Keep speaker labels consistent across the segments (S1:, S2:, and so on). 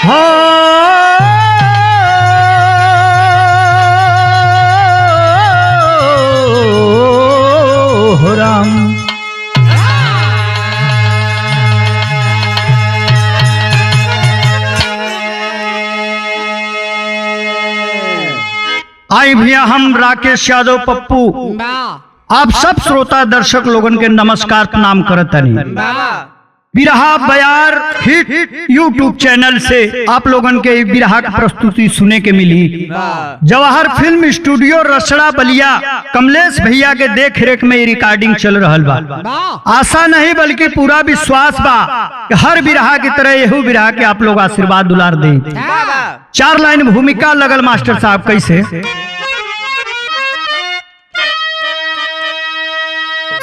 S1: हो राम। आई भैया हम राकेश यादव पप्पू आप सब श्रोता दर्शक लोगन के नमस्कार प्रणाम करत हनी। बिरहा बयार हिट यूट्यूब चैनल से आप लोगन के बिरहा की प्रस्तुति सुने के मिली। जवाहर फिल्म स्टूडियो रसड़ा बलिया कमलेश भैया के देख रेख में रिकॉर्डिंग चल रहा बा। आशा नहीं बल्कि पूरा विश्वास बा कि हर बिरहा की तरह यही बिरहा के आप लोग आशीर्वाद दुलार दे। 4 लाइन भूमिका लगल मास्टर साहब कैसे।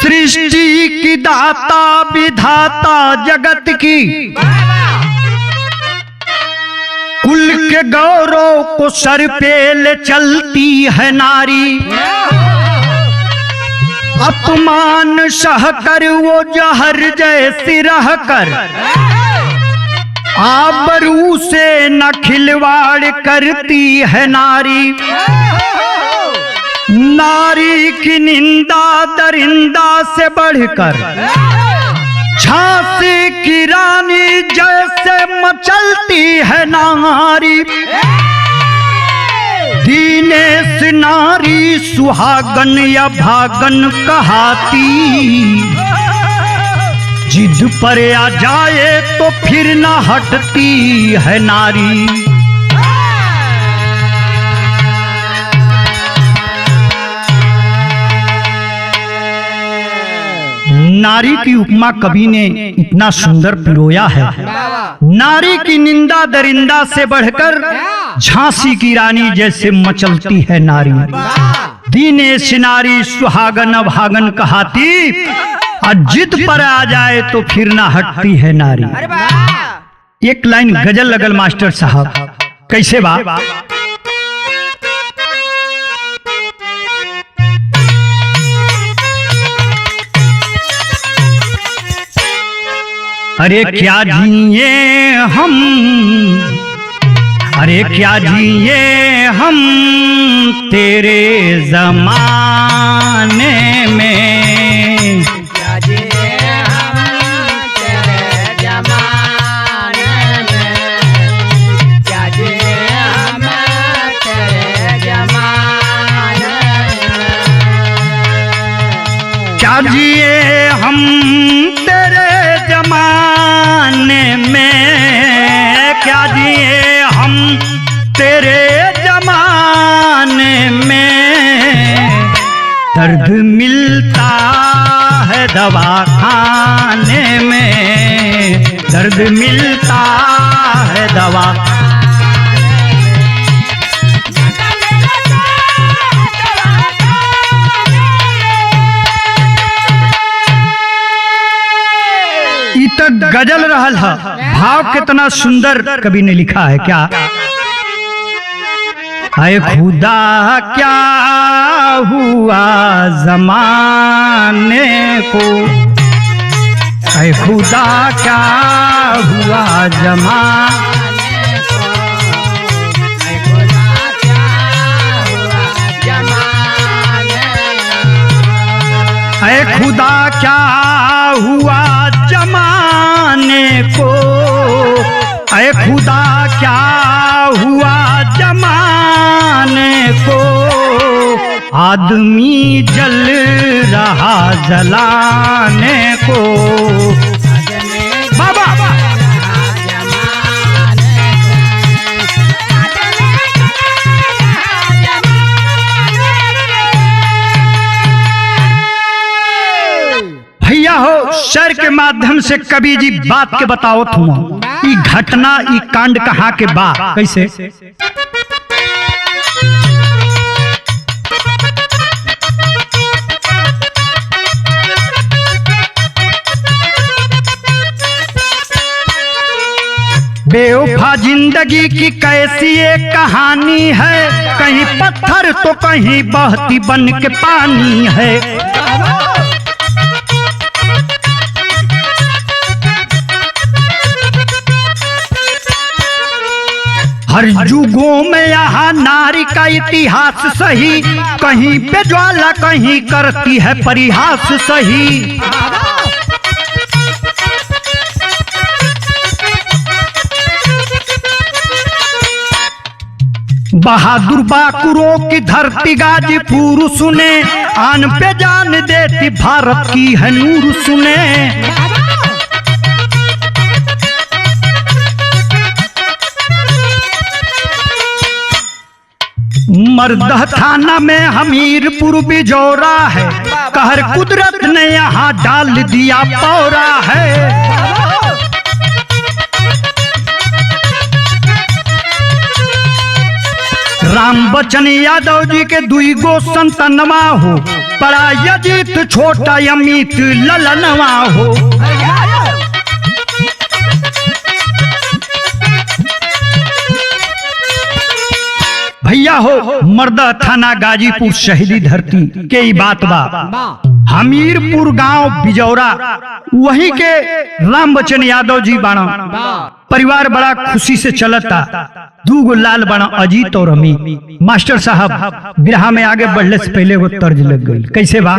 S1: सृष्टि की दाता विधाता जगत की, कुल के गौरव को सर पे ले चलती है नारी। अपमान सहकर वो जहर जैसी रहकर, आबरू से न खिलवाड़ करती है नारी। नारी की निंदा दरिंदा से बढ़कर, झांसी की रानी जैसे मचलती है नारी। दीनेश नारी सुहागन या भागन कहाती, जिद पर आ जाए तो फिर न हटती है नारी। नारी की उपमा कवि ने इतना सुंदर पिरोया है। नारी की निंदा दरिंदा से बढ़कर, झांसी की रानी जैसे मचलती है नारी। दीनेश नारी सुहागन अभागन कहाती, और जिद पर आ जाए तो फिर ना हटती है नारी। एक लाइन गजल लगल मास्टर साहब कैसे बा। अरे क्या जिए हम, अरे क्या जिए हम तेरे जमाने में।
S2: क्या जिए हम तेरे जमाने में, क्या जिए हम तेरे जमाने में।
S1: क्या जिए हम तेरे जमाने में, क्या जिए हम तेरे जमाने में। दर्द मिलता है दवा खाने में, दर्द मिलता है दवा। गजल रहल है, भाव कितना सुंदर कवि ने लिखा है। क्या है खुदा क्या हुआ जमाने को, है खुदा क्या हुआ जमाने को,
S2: है खुदा क्या हुआ जमाने को,
S1: है खुदा क्या हुआ जमाने को, ऐ खुदा क्या हुआ जमाने को। आदमी जल रहा जलाने को। बाबा भैया हो, शेर के माध्यम से कवि जी बात के बताओ तुम ई घटना ई कांड कहाँ के बा कैसे। बेवफा जिंदगी की कैसी एक कहानी है, कहीं पत्थर तो कहीं बहती बन के पानी है। हर युगों में यहाँ नारी का इतिहास सही, कहीं पे ज्वाला कहीं करती है परिहास सही। बहादुर बाकुरों की धरती गाजीपुर सुने, आन पे जान देती भारत की है नूर सुने। मर्दह थाना में हमीरपुर बिजौरा है, कहर कुदरत ने यहाँ डाल दिया पौरा है। राम बच्चन यादव जी के दुई गो संतनवा हो, बड़ा यजीत छोटा अमित ललनवा हो। भैया हो मर्दा थाना गाजीपुर शहीदी धरती के ही बात बा। हमीरपुर गांव बिजौरा वही के राम बच्चन यादव जी बाणा। परिवार बड़ा खुशी से चलता। दूगो लाल बाणा अजीत और अमित। मास्टर साहब बिरहा में आगे बढ़ने से पहले वो तर्ज लग गई। कैसे बा?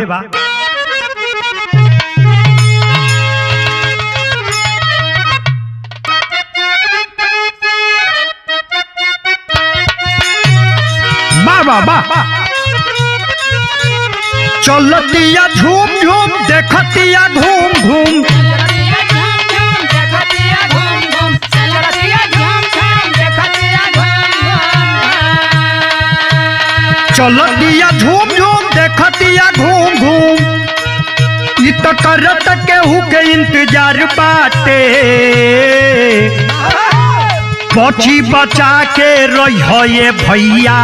S1: चलतिया झूम झूम देखतिया घूम घूम, चलतिया झूम झूम देखतिया घूम घूम। इत करत केहू के इंतजार बाटे, बची बचा के रही भैया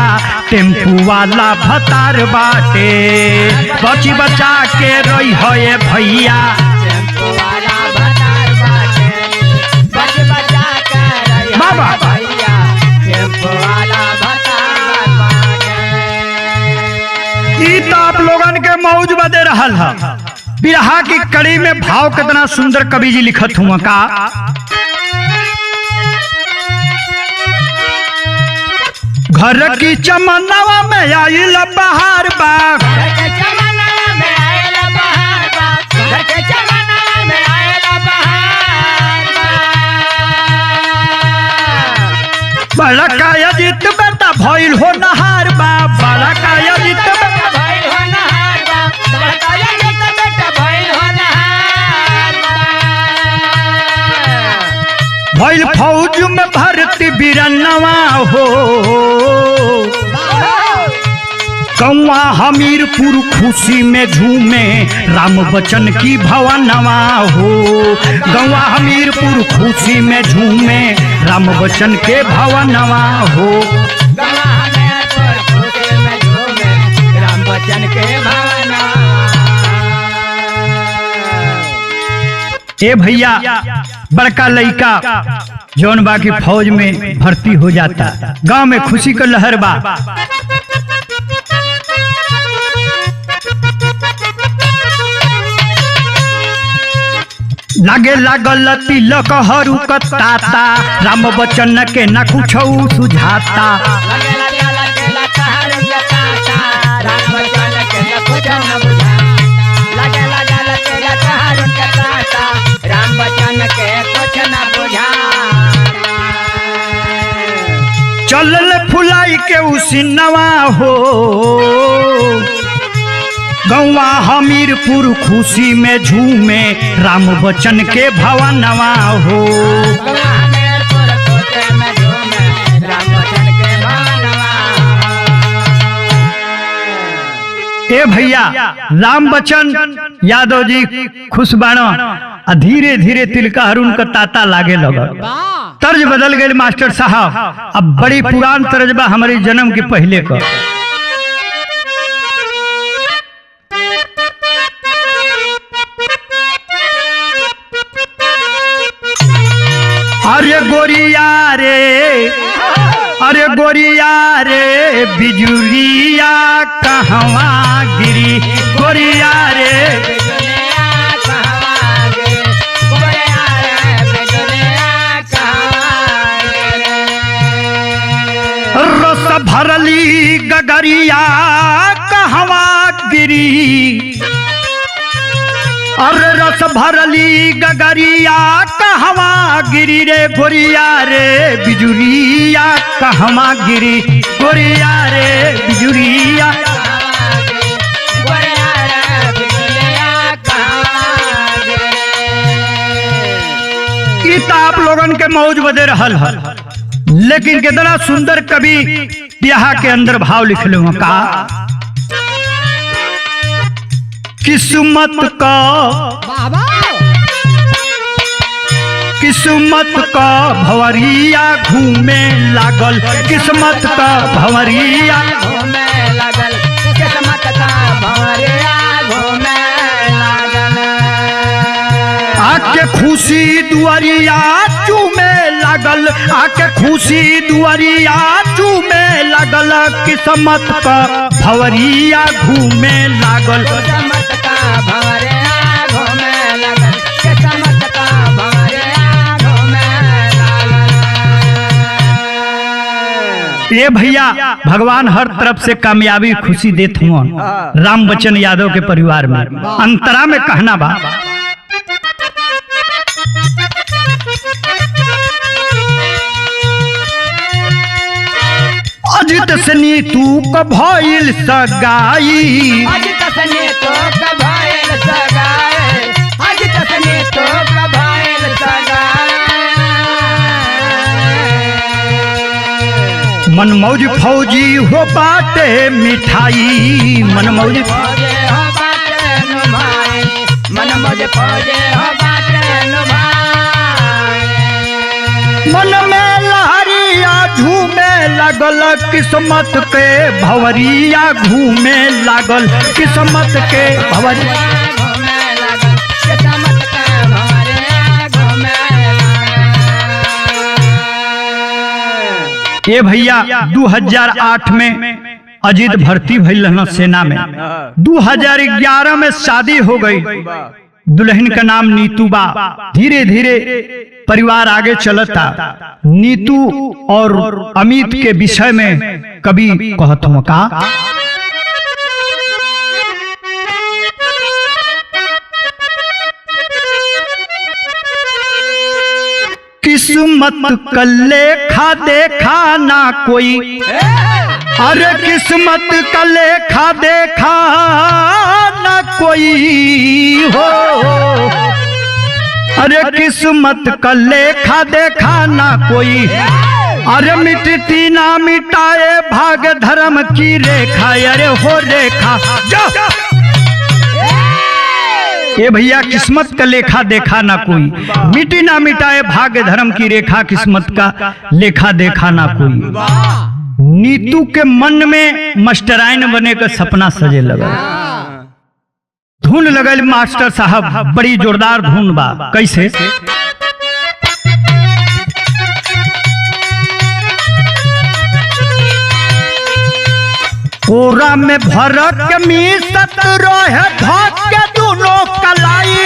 S1: टेम्पू वाला भतार बाटे। बची बचा के रही भैया
S2: टेम्पू वाला भतार बाटे। बच बचा के रही भैया टेम्पू वाला भतार बाटे।
S1: ई तो आप लोगन के मौज बदे रहल है। बिरहा की कड़ी में भाव कितना सुंदर कवि जी लिखत हुआ का। घर की चमनवा में आइल बहार बा,
S2: घर के चमनवा में आइल बहार बा, घर के चमनवा में आइल बहार बा।
S1: बड़का अजित बेटा भइल हो नहार बा, बड़का अजित बेटा
S2: भइल हो नहार बा, बड़का अजित बेटा भइल हो नहार बा।
S1: भइल फौज में भर्ती बिरनवा हो। कौआ हमीरपुर खुशी में झूमे राम बच्चन की भवनवा हो। गौआ हमीरपुर खुशी में झूमे राम बच्चन के भवनवा हो।
S2: गवा हमीरपुर खुशी में झूमे राम बच्चन के भवनवा।
S1: ए भैया बड़का लड़का जौन बाकी फौज में भर्ती हो जाता, गांव में खुशी का लहर बा। लागे लागल तिलक हरू कताता, राम बच्चन के न कुछ सुझाता।
S2: लगे लगे लगे लतार के ताता, राम बच्चन के न कुछ न बुझाता। लगे लगे लगे लतार के ताता, राम बच्चन के कुछ न बुझाता।
S1: चलल फुलाई के उसिनवा हो। गौवा हमीरपुर खुशी में झूमे राम बच्चन के भवनवा हो।
S2: गवा हमीरपुर खुशी में झूमे राम बच्चन के भवनवा।
S1: ए भैया राम बच्चन यादव जी खुश बाणो, धीरे धीरे तिलका हरुन का ताता लागे लगल। तर्ज बदल गए मास्टर साहब। अब बड़ी पुरान तर्ज बा हमारे जन्म के पहले का। अरे गोरिया रे, अरे गोरिया रे बिजुलिया कहवा गिरी। गोरिया रे
S2: बिजुलिया कहवा गिरी, गोरिया रे बिजुलिया कहवा गिरी।
S1: भरली गगरिया कहवा गिरी, अरे रस भरली गगरिया कहवा गिरी रे गोरिया रे बिजुरिया कहवा गिरी, गोरिया रे बिजुरिया। आप लोगन के मौज बदे रहल है, लेकिन कितना सुंदर कवि बियाह के अंदर भाव लिखले हुआ का, किस्मत का किस्मत का भंवरिया घूमे लागल, किस्मत का भंवरिया
S2: घूमे लागल, किस्मत का भंवरिया घूमे लागल।
S1: आके खुशी दुआरिया चूमे लागल, आके खुशी दुआरिया चूमे लागल, किस्मत का भंवरिया घूमे लागल,
S2: किस्मत का भंवरिया घूमे लागल, किस्मत का भंवरिया घूमे लागल।
S1: ये भैया भगवान हर तरफ से कामयाबी खुशी देत हुआ राम बच्चन यादव के परिवार में। अंतरा में कहना बा, अजित सनी तू कभइल सगाई,
S2: अजित सनी तो कभइल सगाई, अजित सनी तो कभइल सगाई।
S1: मनमौज फौजी हो बाटे मिठाई, मनमौज
S2: फौजे हो बाटे नुमाई, मनमौज फौजे हो बाटे नुमाई।
S1: मन में लहरिया झूमे लागल, किस्मत के भंवरिया घूमे लागल, किस्मत के भंवरिया
S2: घूमे लागल, किस्मत का भंवरिया घूमे लागल।
S1: ये भैया 2008 में अजीत भर्ती भइल रहना सेना में, 2011 में शादी हो गई, दुल्हन का नाम नीतू बा। धीरे धीरे परिवार आगे चलता। नीतू और अमित के विषय में कभी कहत हूँ का, किस्मत कल्ले खा देखा ना कोई, अरे किस्मत का लेखा देखा ना कोई हो, अरे किस्मत का लेखा देखा ना कोई, अरे मिटती ना मिटाए भाग धर्म की रेखा, अरे हो रेखा जा। ये भैया किस्मत का लेखा देखा ना कोई, मिटी ना मिटाए भाग्य धर्म की रेखा, किस्मत का लेखा देखा ना कोई। नीतू के मन में मास्टराइन बने का सपना सजे लगा, धुन लगल मास्टर साहब, बड़ी जोरदार धुन बा। कैसे, कोरा में भर के मीसत रहे धक के दोनों कलाई,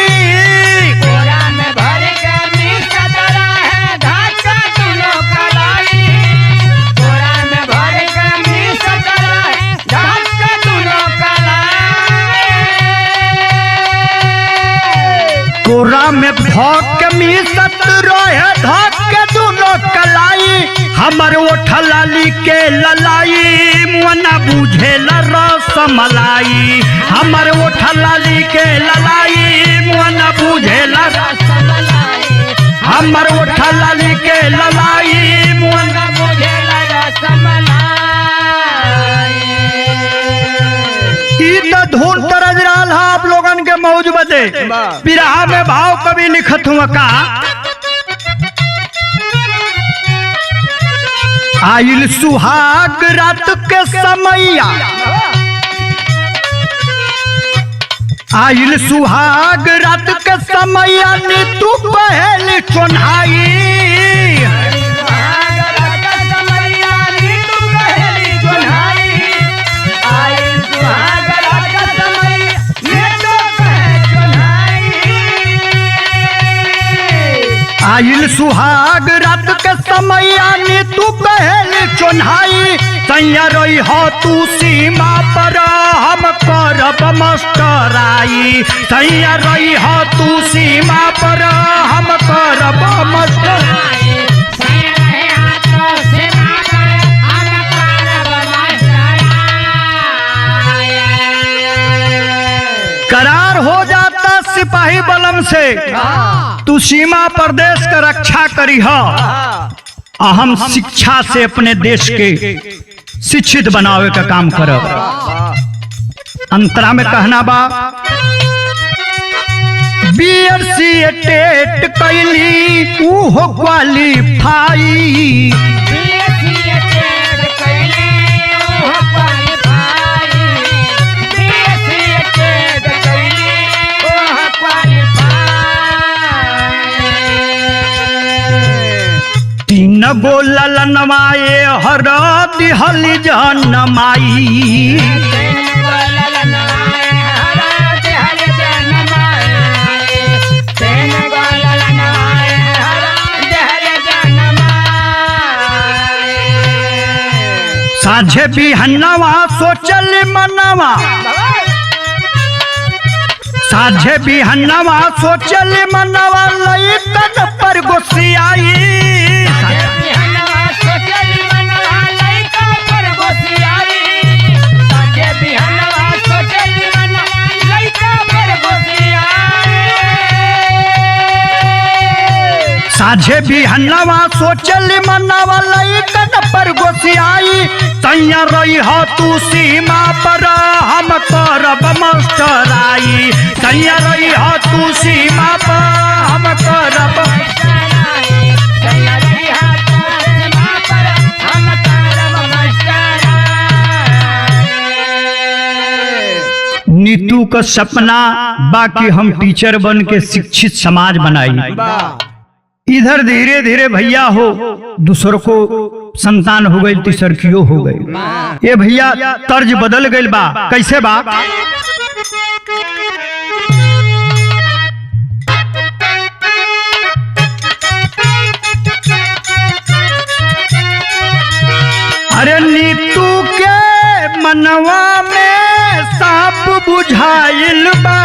S2: कोरा में भर के मीसत रहे धक के दोनों कलाई, कोरा में भर के मीसत रहे धक के दोनों कलाई,
S1: कोरा में भर के मीसत रहे धक के दोनों कलाई, हमर ओठलाली के ललाई मुअना बुझेला रस मलाई, हमर ओठलाली के ललाई मुअना बुझेला रस मलाई, हमर ओठलाली के ललाई मुअना
S2: बुझेला रस मलाई।
S1: ई तो धुन तरज रहा है आप लोगन के मौज बदे। बिरहा में भाव कभी लिखत हुआ का, आइल सुहाग रात के समैया, आइल सुहाग रात के समैया, नीतू पहल चोन्हाई, आइल सुहाग रात के समैया, नीतू पहल चोन्हाई, सैया रही हो तू सीमा पर हम करब मास्टराई। सैया रही हो तू सीमा पर हम करब मास्टराई। करार हो जाता सिपाही बलम से, तू सीमा प्रदेश का रक्षा करी हो। हम शिक्षा से अपने देश के शिक्षित बनावे का काम करब। अंतरा में कहना बा BSc टेट कैली ऊ क्वालिफाई। तीन गो ललनवाए हर दिहल जनमाई। साझे बिहनवा सोचल मनवा, साझे बिहनवा सोचल मनवा लइकन पर गोसियाई। साझे बिहनवा सोचल मनवा लइकन पर गोसियाई। सैया रही हो तू सीमा पर हम करब मास्टराई। सैया रही हो तू सीमा पर हम करब। नीतू का सपना बाकी हम टीचर बन के शिक्षित समाज बनाई। इधर धीरे धीरे भैया हो दूसरों को संतान हो गई, तीसरकियो हो गई। ये भैया तर्ज बदल गई बा। कैसे बा? अरे नीतू के मनवा में सांप बुझाइल बा।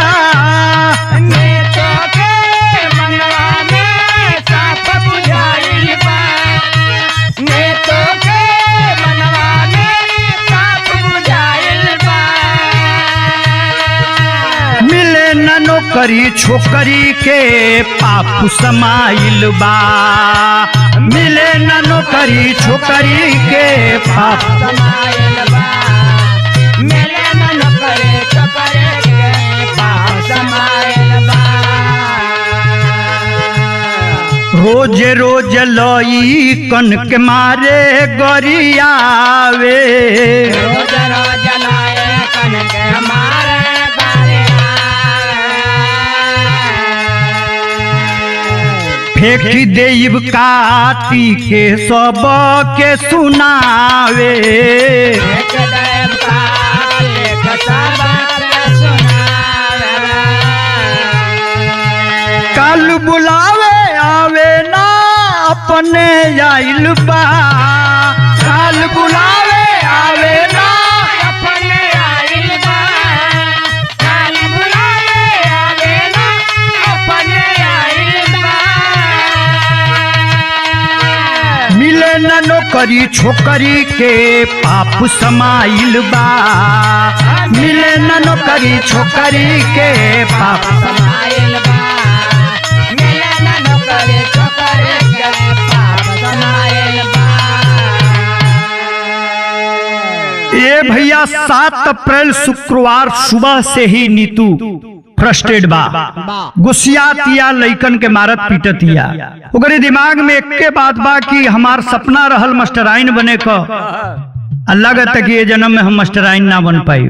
S1: नौकरी छोकरी के पाप समाइल बा। मिले न नौकरी छोकरी के पाप समाइल बा। मिले न नौकरी छोकरी के पाप समाइल बा। रोज रोज लई कन के मारे गरियावे। रोज रोज लई कन के मारे फेंकी देव काटी के सब के सुनावे। कल बुलावे आवे ना अपने आइल बा। कल बुलावे आवे ना अपने आइल बा। कल बुलावे आवे ना अपने आइल बा। मिले न नौकरी छोकरी के पाप समाइल बा। मिले न नौकरी छोकरी के पाप समाइल बा। मिले न नौकरी छोकरी के पाप समाइल बा। ये भैया 7 अप्रैल शुक्रवार सुबह से ही नीतू फ्रस्ट्रेट बा। गुस्सियातिया लइकन के मारत पीटतिया। ओकरे दिमाग में एक बात बा कि हमार सपना रहल मास्टराइन बने का। लगत कि ये जन्म में हम मास्टराइन ना बन पाई।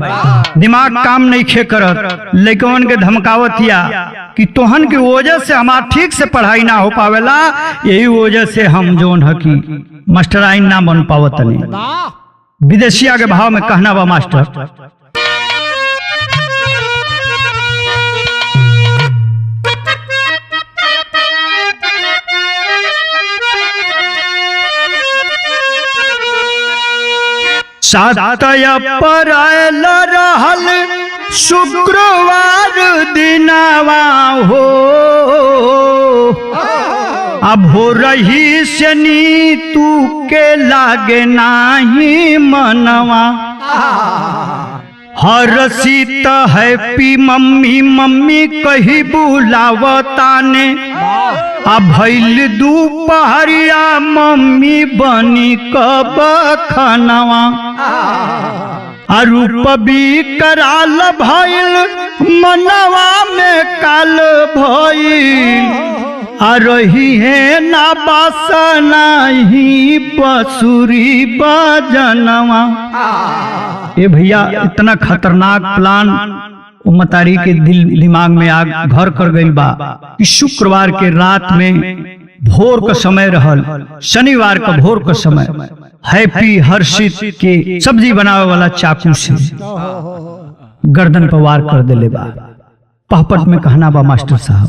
S1: दिमाग काम नहीं खे करत। लइकन के धमकावतिया कि तोहन की वजह से हमार ठीक से पढ़ाई ना हो पावेला। यही वजह से हम जोन है कि मास्टराइन ना बन पावत नहीं। विदेशिया के भाव में कहना बा मास्टर। सातय अप्रैल रहल शुक्रवार दिनवा हो, अब हो रही शनि तू के लागे नाही मनवा। हरसित हैप्पी मम्मी मम्मी कही बुलावताने, अब भइल दोपहरिया मम्मी बनी कब खनवा। रूप भी कराल भइल मनवा में काल भइल, रही है ना बासना ही बसुरी बजनवा। ए भैया इतना खतरनाक प्लान मतारी के दिमाग में आग घर कर गई बा कि शुक्रवार के रात में भोर का समय रहल, शनिवार का भोर का समय हैप्पी हर्षित के सब्जी बनावे वाला चाकू से गर्दन पर वार कर देले बा। पहपट में कहना बा मास्टर साहब,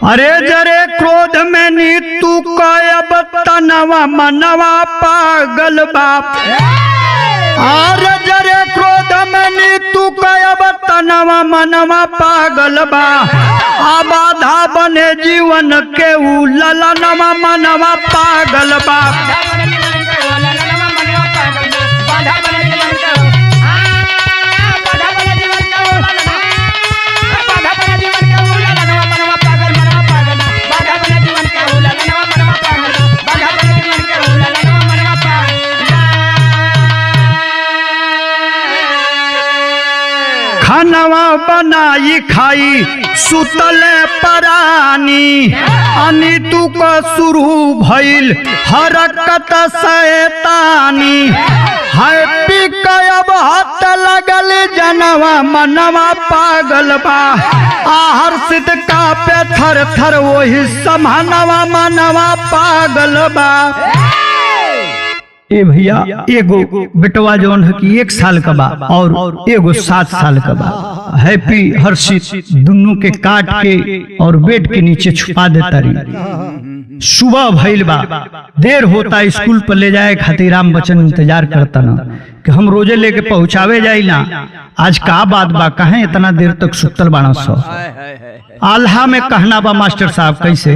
S1: अरे जरे क्रोध में नीतू कायब तनवा मनवा पागल बाप। अरे जरे क्रोध में नीतू कायब तनवा मनवा पागल बा। आबाधा बने जीवन के उललनवा मनवा पागल बाप। खानवा बनाई खाई सुतले परानी, अनितु को शुरू भइल हरकत शैतानी। हैप्पी कब हाथ लगल जनवा मनवा पागल बा। हर्षित का पे थर थर वही समानवा मनवा पागल बा। ए भैया एगो बेटवा जौन है कि 1 साल का बा और एगो 7 साल का बा। हैप्पी हर्षित दोनों के काट के और बेड के नीचे छुपा देता रही। सुबह भइल बा, देर होता स्कूल पर ले जाए खातिर राम बच्चन इंतजार करता ना कि हम रोजे लेके पहुंचावे जाई ना। आज का बात बा, कहे इतना देर तक सुतल बाना सो। आल्हा में कहना बा मास्टर साहब कैसे,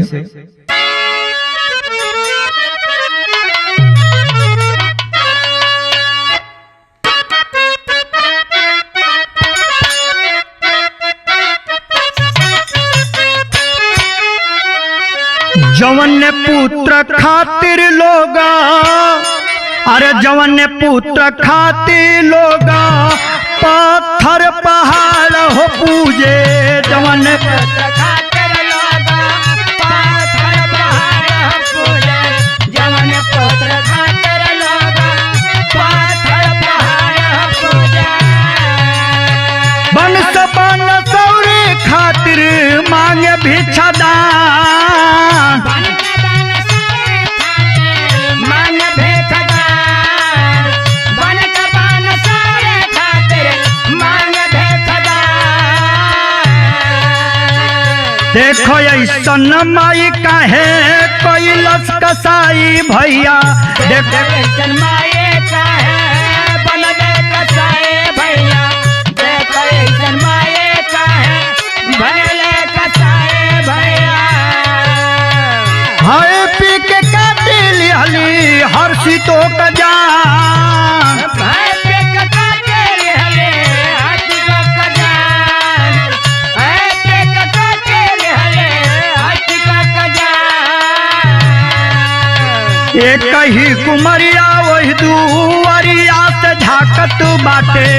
S1: जवन ने पुत्र खातिर लोगा, अरे जवन ने पुत्र खातिर लोगा पत्थर पहाड़ हो पूजे। जवन ने पुत्र खातिर लोगा पत्थर पहाड़ हो पूजे। जवन ने पुत्र खातिर लोगा पत्थर पहाड़ हो पूजे। बन सबन सौरे खातिर मांगे भिक्षा दान। देखो ऐसन माई काहे कैलस कसाई भैया। देखो ऐसन माई काहे बनले कसाई भैया। देखो ऐसन माई काहे बनले कसाई भैया। हाय पी के काटी लिहली हर्षितो का जान। हाय पी के काटी लिहली हर्षितो का जान। हाय पी के काटी लिहली हर्षितो का जान। एक ही कुमरिया वही दुआरिया से झाकत बाटे।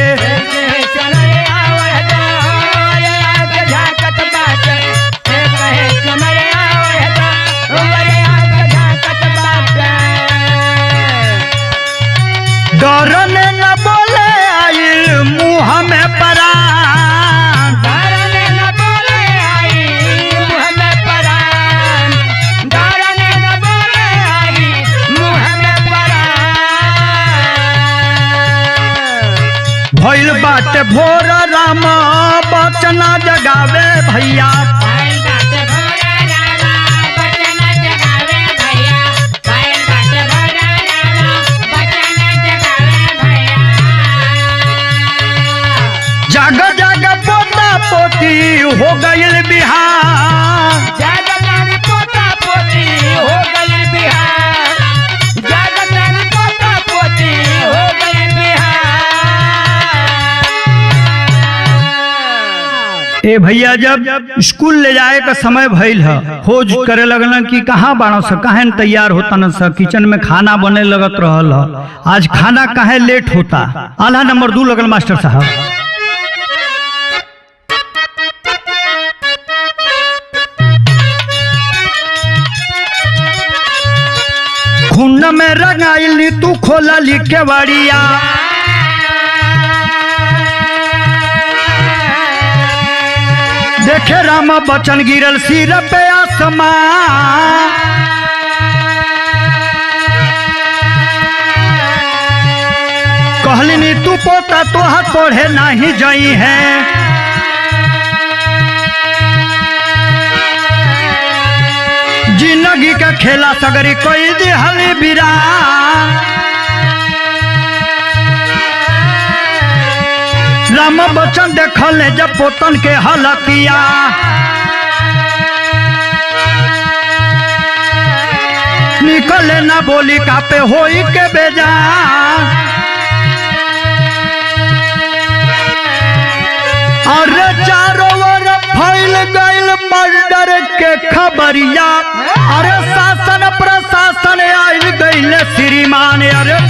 S1: डरने न बोले आई मुँह में परान। डरने न बोले आई मुँह में परान। डरने न बोले आई मुँह में परान। भइल बाटे भोर राम बचना जगावे भैया। भइल बाटे भोर राम गईल बिहार।
S2: जागतारी पोता पोती हो गई बिहार, जागतारी पोता पोती हो गई बिहार।
S1: ए भैया जब स्कूल ले जाए का समय भइल है, खोज करे लगल कि कहाँ बाड़ो स, काहे न तैयार होता न स, किचन में खाना बने लगत रहल है, आज खाना काहे लेट होता। आला नंबर 2 लगल मास्टर साहब। खून में रंगाइल तू खोला लिखे बड़िया, देखे राम बचन गिरल सिर पे आसमान। कहलिनी तू पोता तोहर पढ़े नहीं जाई है, जिंदगी का खेला सगरी कोई दिहल बिरा। राम बचन देखल जब पोतन के हलतिया, निकले ना बोली का पे होई के बेजा। अरे चारों ओर फैल गइल मर्डर के खबरिया, अरे शासन प्रशासन आइल गइल श्रीमान। अरे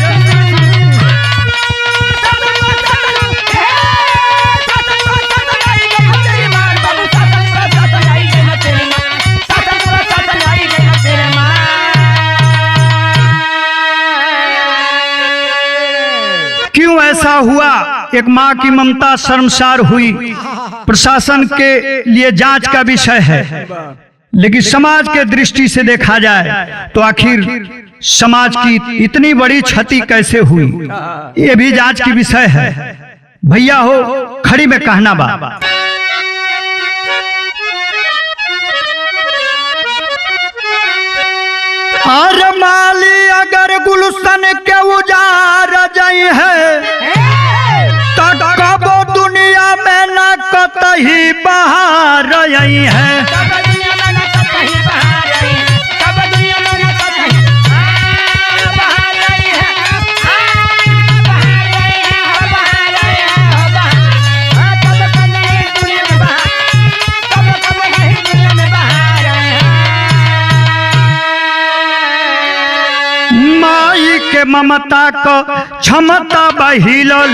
S1: क्यों ऐसा हुआ? एक माँ की ममता शर्मसार हुई। प्रशासन के लिए जांच का विषय है, लेकिन समाज के दृष्टि से देखा जाए तो आखिर समाज की इतनी बड़ी क्षति कैसे हुई, ये भी जांच की विषय है। भैया हो खड़ी में कहना बा। और माली अगर गुलशन के उजार जाई है, कबो दुनिया में न कतही बाहर आई है। माई के ममता को क्षमता बहिलल,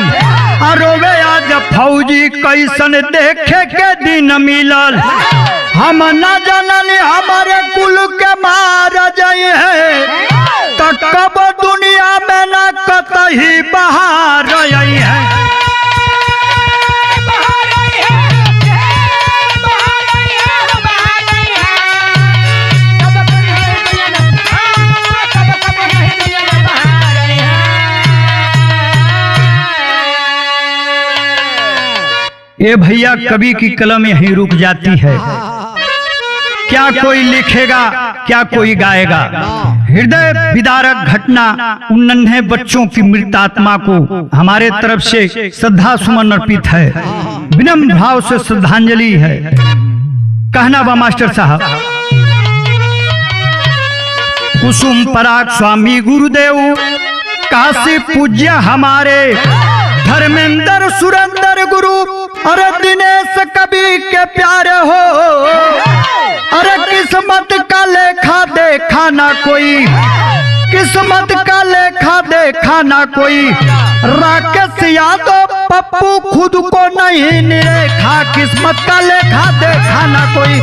S1: अरोवे आज फौजी कैसन देखे के दिन मिलल। हम न जानली हमारे कुल के मार जाई है, तो कब दुनिया में न कतही बाहर आई है। ये भैया कवि की कलम यहीं रुक जाती है। क्या कोई लिखेगा, क्या कोई गाएगा। हृदय विदारक घटना उन नन्हे बच्चों की मृत आत्मा को हमारे तरफ से श्रद्धा सुमन अर्पित है, विनम्र भाव से श्रद्धांजलि है। कहना बा मास्टर साहब। कुसुम पराग स्वामी गुरुदेव काशी पूज्य हमारे, धर्मेंद्र सुरेंद्र गुरु, अरे दिनेश कवि के प्यारे हो। अरे किस्मत का लेखा देखा ना कोई, किस्मत का लेखा देखा ना कोई। राकेश यादव पप्पू खुद को नहीं निरेखा, किस्मत का लेखा देखा ना कोई।